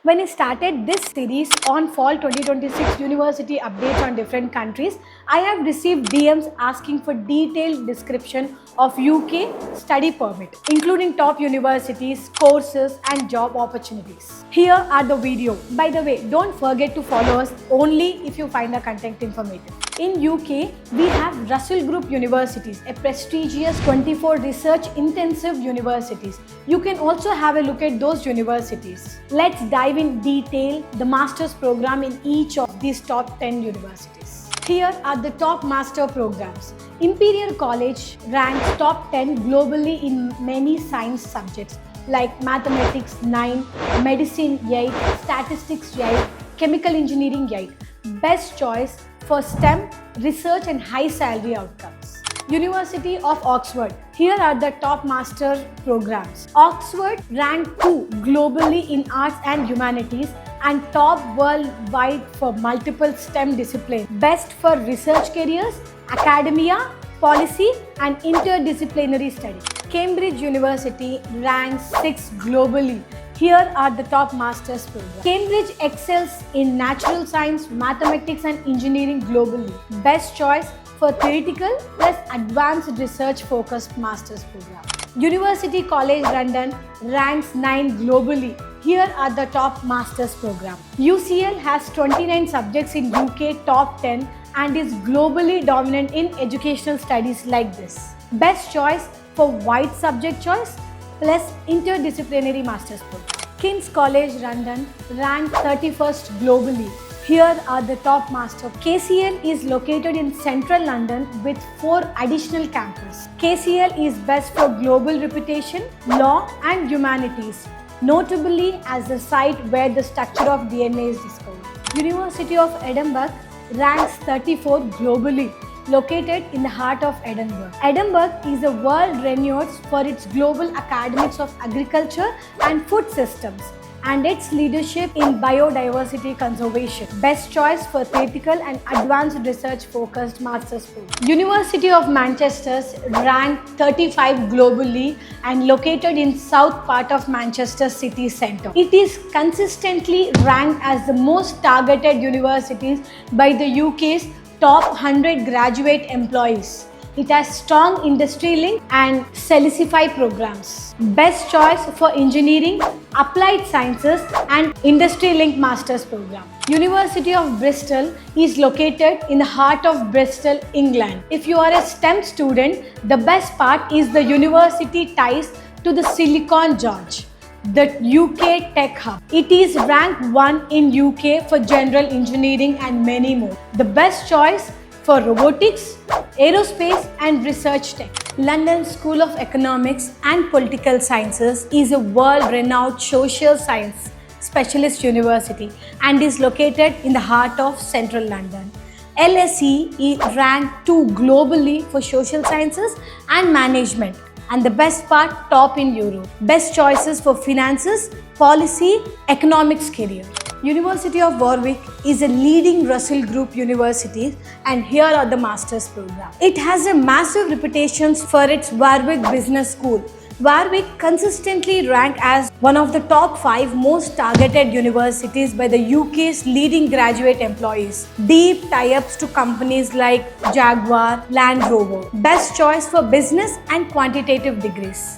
When I started this series on Fall 2026 University updates on different countries, I have received DMs asking for detailed description of UK study permit, including top universities, courses and job opportunities. Here are the video. By the way, don't forget to follow us only if you find the content informative. In UK, we have Russell Group Universities, a prestigious 24 research intensive universities. You can also have a look at those universities. Let's dive in detail the master's program in each of these top 10 universities. Here are the top master programs. Imperial College ranks top 10 globally in many science subjects like mathematics 9, medicine 8, statistics 8, chemical engineering 8. Best choice for STEM, research and high salary outcomes. University of Oxford. Here are the top master programs. Oxford ranked 2 globally in arts and humanities and top worldwide for multiple STEM disciplines. Best for research careers, academia, policy and interdisciplinary study. Cambridge University ranks 6 globally. Here are the top master's programs. Cambridge excels in natural science, mathematics and engineering globally. Best choice for theoretical plus advanced research focused master's program. University College London ranks 9 globally. Here are the top master's program. UCL has 29 subjects in UK top 10 and is globally dominant in educational studies like this. Best choice for wide subject choice plus interdisciplinary master's program. King's College London ranked 31st globally. Here are the top master. KCL is located in central London with 4 additional campuses. KCL is best for global reputation, law and humanities, notably as the site where the structure of DNA is discovered. University of Edinburgh ranks 34 globally, located in the heart of Edinburgh. Edinburgh is a world renowned for its global academics of agriculture and food systems and its leadership in biodiversity conservation. Best choice for theoretical and advanced research focused master's program. University of Manchester ranked 35 globally and located in south part of Manchester city centre. It is consistently ranked as the most targeted universities by the UK's top 100 graduate employees. It has strong industry link and Celicify programs. Best choice for engineering, applied sciences and industry linked master's program. University of Bristol is located in the heart of Bristol, England. If you are a STEM student, the best part is the university ties to the Silicon George, the UK Tech Hub. It is ranked 1 in UK for general engineering and many more. The best choice for robotics, aerospace and research tech. London School of Economics and Political Sciences is a world-renowned social science specialist university and is located in the heart of central London. LSE is ranked 2 globally for social sciences and management, and the best part, top in Europe. Best choices for finances, policy, economics career. University of Warwick is a leading Russell Group university and here are the master's program. It has a massive reputation for its Warwick Business School. Warwick consistently ranked as one of the top 5 most targeted universities by the UK's leading graduate employees. Deep tie-ups to companies like Jaguar, Land Rover. Best choice for business and quantitative degrees.